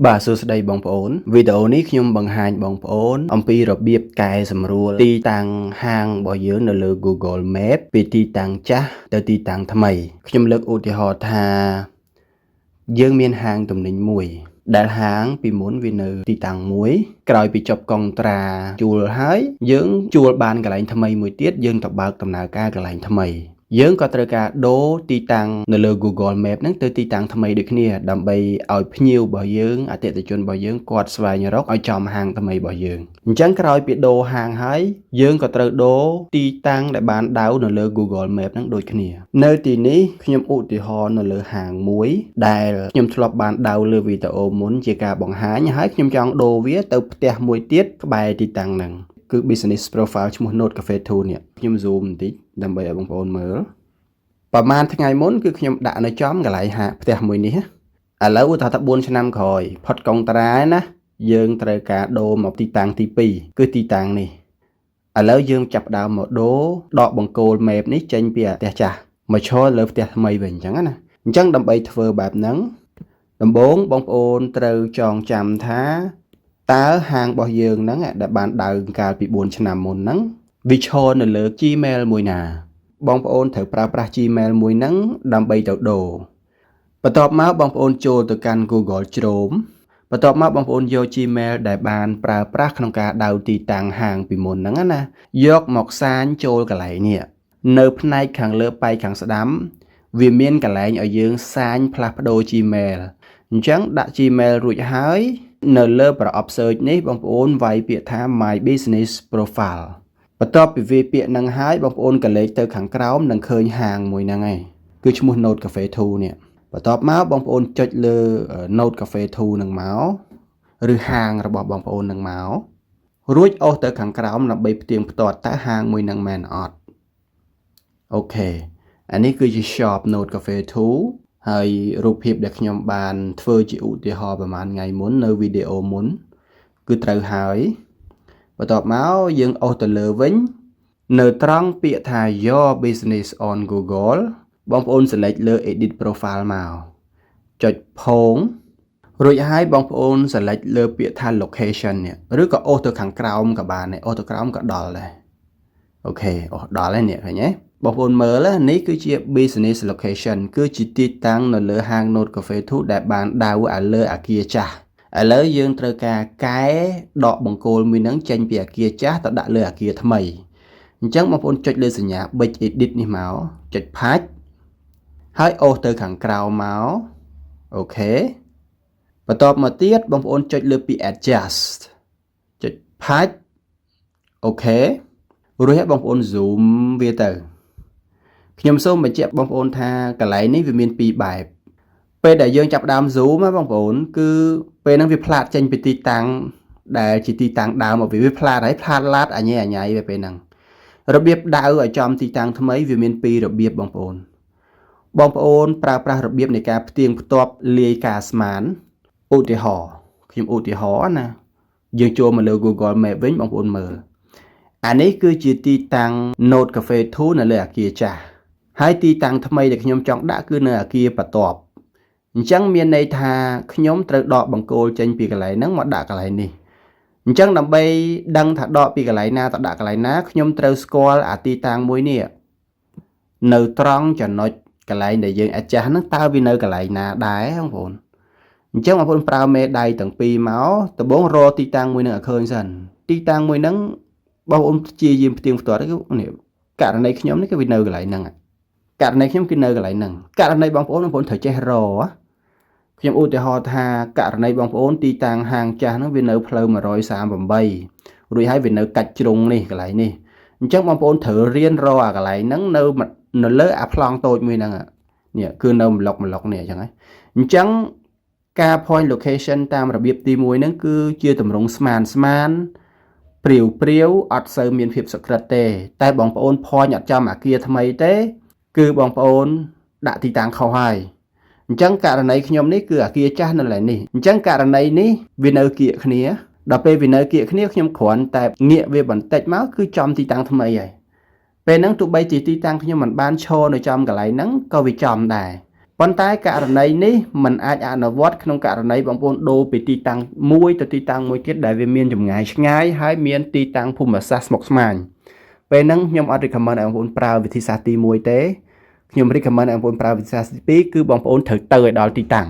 បាទសួស្តីបងប្អូនវីដេអូនេះខ្ញុំបង្ហាញបងប្អូនអំពីរបៀបកែសម្រួលទីតាំងហាងរបស់យើងនៅលើ Google Map ពីទីតាំងចាស់ទៅទីតាំងថ្មីខ្ញុំលើកឧទាហរណ៍ថាយើងមានហាងទំនិញមួយដែលហាងពីមុនវានៅទីតាំងមួយក្រោយពីចប់កុងត្រាជួលហើយយើងជួលបានកន្លែងថ្មីមួយទៀតយើងទៅបើកដំណើរការកន្លែងថ្មីយើងក៏ត្រូវការដូរទីតាំងនៅលើ Google Map ហ្នឹងទៅទីតាំងថ្មីដូចគ្នាដើម្បីឲ្យភ្ញៀវរបស់យើងអតិថិជនរបស់យើងគាត់ស្វែងរកឲ្យចំហាងថ្មីរបស់យើងអញ្ចឹងក្រោយពីដូរហាងហើយយើងក៏ត្រូវដូរទីតាំងដែលបានដៅនៅលើ Google Map ហ្នឹងដូចគ្នានៅទីនេះខ្ញុំឧទាហរណ៍នៅលើហាងមួយដែលខ្ញុំធ្លាប់បានដៅលើវីដេអូមុនជាការបង្ហាញហើយខ្ញុំចង់ដូរវាទៅផ្ទះមួយទៀតក្បែរទីតាំងហ្នឹងគឺ business profile ឈ្មោះ Note Cafe 2 នេះខ្ញុំ zoom បន្តិចដើម្បីឲ្យបងប្អូនមើលប្រហែលថ្ងៃមុនគឺខ្ញុំដាក់នៅចំកន្លែងហាងផ្ទះមួយនេះឥឡូវឧទាហរណ៍ថា4ឆ្នាំក្រោយផុតកុងត្រាណាយើងត្រូវការដូរមកទីតាំងទី2គឺទីតាំងនេះឥឡូវយើងចាប់ផ្ដើមមកដូរដកបង្គោល map នេះចេញពីផ្ទះចាស់មកឈរលើផ្ទះថ្មីវិញអញ្ចឹងណាអញ្ចឹងដើម្បីធ្វើបែបហ្នឹងដំបូងបងប្អូនត្រូវចងចាំថាតើហាងរបស់យើងហ្នឹងដែលបានដៅកាលពី4ឆ្នាំមុនហ្នឹងវាឈរនៅលើ Gmail មួយណាបងប្អូនត្រូវប្រើប្រាស់ Gmail មួយហ្នឹងដើម្បីទៅដូរបន្ទាប់មកបងប្អូនចូលទៅកាន់ Google Chrome បន្ទាប់មកបងប្អូនយក Gmail ដែលបានប្រើប្រាស់ក្នុងការដៅទីតាំងហាងពីមុនហ្នឹងណាយកមកសាញចូលកន្លែងនេះនៅផ្នែកខាងលើប៉ែកខាងស្ដាំវាមានកន្លែងឲ្យយើងសាញផ្លាស់ប្ដូរ Gmail អញ្ចឹងដាក់ Gmail រួចហើយនៅលើប្រអប់ search នេះបងប្អូនវាយពាក្យថា My Business Profile បន្ទាប់ពីវាពាក្យហ្នឹងហើយបងប្អូនកលេចទៅខាងក្រោមនឹងឃើញហាងមួយហ្នឹងឯងគឺឈ្មោះ Note Cafe 2 នេះបន្ទាប់មកបងប្អូនចុចលើ Note Cafe 2 ហ្នឹងមកឬហាងរបស់បងប្អូនហ្នឹងមករួចអូសទៅខាងក្រោមដើម្បីផ្ទៀងផ្ទាត់តើហាងមួយហ្នឹងមែនអត់អូខេអានេះគឺជា shop Note Cafe 2ហើយរូបភាពដែលខ្ញុំបានធ្វើជាឧទាហរណ៍ប្រហែលថ្ងៃមុននៅវីដេអូមុនគឺត្រូវហើយបន្ទាប់មកយើងអូសទៅលើវិញនៅត្រង់ពាក្យថា Your Business on Google បងប្អូន select លើ Edit Profile មកចុចផងរួចហើយបងប្អូន select លើពាក្យថា Location នេះឬក៏អូសទៅខាងក្រោមក៏បានដែរអូសទៅក្រោមក៏ដល់ដែរអូខេអូសដល់ហើយនេះឃើញទេបងប្អូនមើលនេះគឺជា business location គឺជាទីតាំងនៅលើហាង Note Cafe 2 ដែលបានដៅឲ្យលើអគារចាស់ឥឡូវយើងត្រូវការកែដកបង្គោលមួយហ្នឹងចេញពីអគារចាស់ទៅដាក់លើអគារថ្មីអញ្ចឹងបងប្អូនចុចលើសញ្ញា Big Edit នេះមកចុចផាច់ហើយអូសទៅខាងក្រៅមកអូខេបន្ទាប់មកទៀតបងប្អូនចុចលើពី Adjust ចុចផាច់អូខេរួចហើយបងប្អូន zoom វាទៅខ្ញុំសូមបញ្ជាក់បងប្អូនថាកន្លែងនេះវាមានពីរបែបពេលដែលយើងចាប់ដើម zoom ណាបងប្អូនគឺពេលហ្នឹងវាផ្លាតចេញពីទីតាំងដែលជាទីតាំងដើមមកវាផ្លាតហើយផ្លាតឡាតអញ៉ៃពេលហ្នឹងរបៀបដៅឲ្យចំទីតាំងថ្មីវាមានពីររបៀបបងប្អូនប្រើប្រាស់របៀបនៃការផ្ទៀងផ្ទាត់លាយការស្មានឧទាហរណ៍ខ្ញុំឧទាហរណ៍ណាយើងចូលមកលើ Google Map វិញបងប្អូនមើលអានេះគឺជាទីតាំង Note Cafe 2 នៅលើអគារចាស់ហើយទីតាំងថ្មីដែលខ្ញុំចង់ដាក់គឺនៅអគារបន្ទាប់អញ្ចឹងមានន័យថាខ្ញុំត្រូវដកបង្គោលចេញពីកន្លែងហ្នឹងមកដាក់កន្លែងនេះអញ្ចឹងដើម្បីដឹងថាដកពីកន្លែងណាទៅដាក់កន្លែងណាខ្ញុំត្រូវស្គាល់អាទីតាំងមួយនេះនៅត្រង់ចំណុចកន្លែងដែលយើងអាចចាស់ហ្នឹងតើវានៅកន្លែងណាដែរបងប្អូនអញ្ចឹងបងប្អូនប្រើមេដៃទាំងពីរមកដំបូងរកទីតាំងមួយហ្នឹងឲ្យឃើញសិនទីតាំងមួយហ្នឹងបងប្អូនព្យាយាមផ្ទៀងផ្ទាត់គឺនេះករណីខ្ញុំនេះគឺវានៅកន្លែងហ្នឹងករណីខ្ញុំគឺនៅកន្លែងហ្នឹងករណីបងប្អូនត្រូវចេះរកខ្ញុំឧទាហរណ៍ថាករណីបងប្អូនទីតាំងហាងចាស់ហ្នឹងវានៅផ្លូវ138រួចហើយវានៅកាច់ជ្រុងនេះកន្លែងនេះអញ្ចឹងបងប្អូនត្រូវរៀនរកអាកន្លែងហ្នឹងនៅលើអាប្លង់តូចមួយហ្នឹងនេះគឺនៅម្លុកនេះអញ្ចឹងហើយអញ្ចឹងការ point location តាមរបៀបទី1ហ្នឹងគឺជាទម្រង់ស្មានព្រាវអត់សូវមានភាពសក្រិតទេតែបងប្អូន point អត់ចំអាគារថ្មីទេគឺបងប្អូនដាក់ទីតាំងខុសហើយអញ្ចឹងករណីខ្ញុំនេះគឺអាគារចាស់នៅឡើយនេះអញ្ចឹងករណីនេះវានៅគៀកគ្នាដល់ពេលវានៅគៀកគ្នាខ្ញុំគ្រាន់តែងាកវាបន្តិចមកគឺចំទីតាំងថ្មីហើយពេលហ្នឹងទោះបីជាទីតាំងខ្ញុំមិនបានឈរនៅចំកន្លែងហ្នឹងក៏វាចំដែរ ប៉ុ ប៉ុន្តែករណីនេះมันអាចអនុវត្តក្នុងករណីបងប្អូនដូរពីទីតាំងមួយទៅទីតាំងមួយទៀតដែលវាមានចម្ងាយឆ្ងាយហើយមានទីតាំងភូមិសាស្ត្រស្មុគស្មាញពេលហ្នឹងខ្ញុំអត់ recommend ឲ្យបងប្អូនប្រើវិធីសាស្ត្រទី1ទេខ្ញុំ recommend ឲ្យបងប្អូនប្រើវិធីសាស្ត្រទី2គឺបងប្អូនត្រូវទៅឲ្យដល់ទីតាំង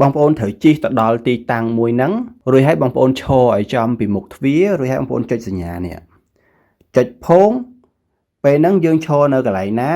បងប្អូនត្រូវជិះទៅដល់ទីតាំងមួយហ្នឹងរួចហើយបងប្អូនឈរឲ្យចំពីមុខទ្វាររួចហើយបងប្អូនចុចសញ្ញានេះចុចភងពេលហ្នឹងយើងឈរនៅកន្លែងណា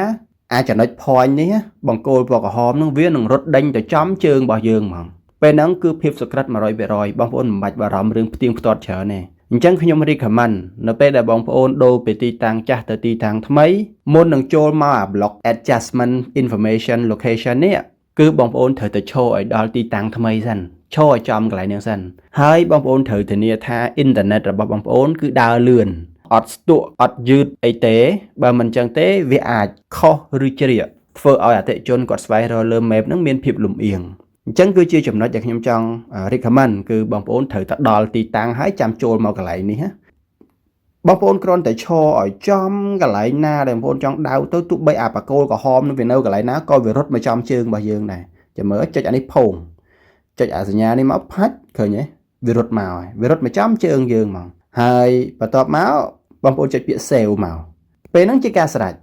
អាចចំណុច point នេះបង្គោលពណ៌ក្រហមហ្នឹងវានឹងរត់ដេញទៅចំជើងរបស់យើងហ្មងពេលហ្នឹងគឺភាពសុក្រិត 100% បងប្អូនមិនបាច់បារម្ភរឿងផ្ទៀងផ្ទាត់ច្រើនទេអញ្ចឹងខ្ញុំ recommend នៅពេលដែលបងប្អូនដូរពីទីតាំងចាស់ទៅទីតាំងថ្មីមុននឹងចូលមកអា block adjustment information location នេះគឺបងប្អូនត្រូវទៅឈរឲ្យដល់ទីតាំងថ្មីសិនឈរឲ្យចំកន្លែងហ្នឹងសិនហើយបងប្អូនត្រូវធានាថាអ៊ីនធឺណិតរបស់បងប្អូនគឺដើរលឿនអត់ស្ទក់អត់យឺតអីទេបើមិនចឹងទេវាអាចខុសឬជ្រៀកធ្វើឲ្យអតិថិជនគាត់ស្វែងរកលើ map ហ្នឹងមានភាពលំអៀងអញ្ចឹងគឺជាចំណុចដែលខ្ញុំចង់ recommend គឺបងប្អូនត្រូវទៅដល់ទីតាំងហើយចាំចូលមកកន្លែងនេះណាបងប្អូនគ្រាន់តែឈរឲ្យចំកន្លែងណាដែលបងប្អូនចង់ដៅទៅទោះបីអាបកូលក្រហមនឹងវានៅកន្លែងណាក៏វារត់មកចំជើងរបស់យើងដែរចាំមើលចុចអានេះភងចុចអាសញ្ញានេះមកផាច់ឃើញទេវារត់មកហើយវារត់មកចំជើងយើងហ្មងហើយបន្ទាប់មកបងប្អូនចុចពាក្យ save មកពេលហ្នឹងជាការស្រេច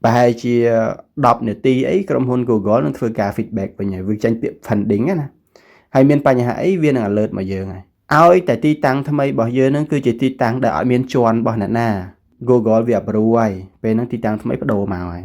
ប្រហែលជា10នាទីអីក្រុមហ៊ុន Google នឹងធ្វើការ feedback វិញហើយវាចេញពាក្យ pending ណាហើយមានបញ្ហាអីវានឹង alert មកយើងហើយឲ្យតែទីតាំងថ្មីរបស់យើងនឹងគឺជាទីតាំងដែលអត់មានជាន់របស់អ្នកណា Google វា approve ហើយពេលហ្នឹងទីតាំងថ្មីបដូរមកហើយ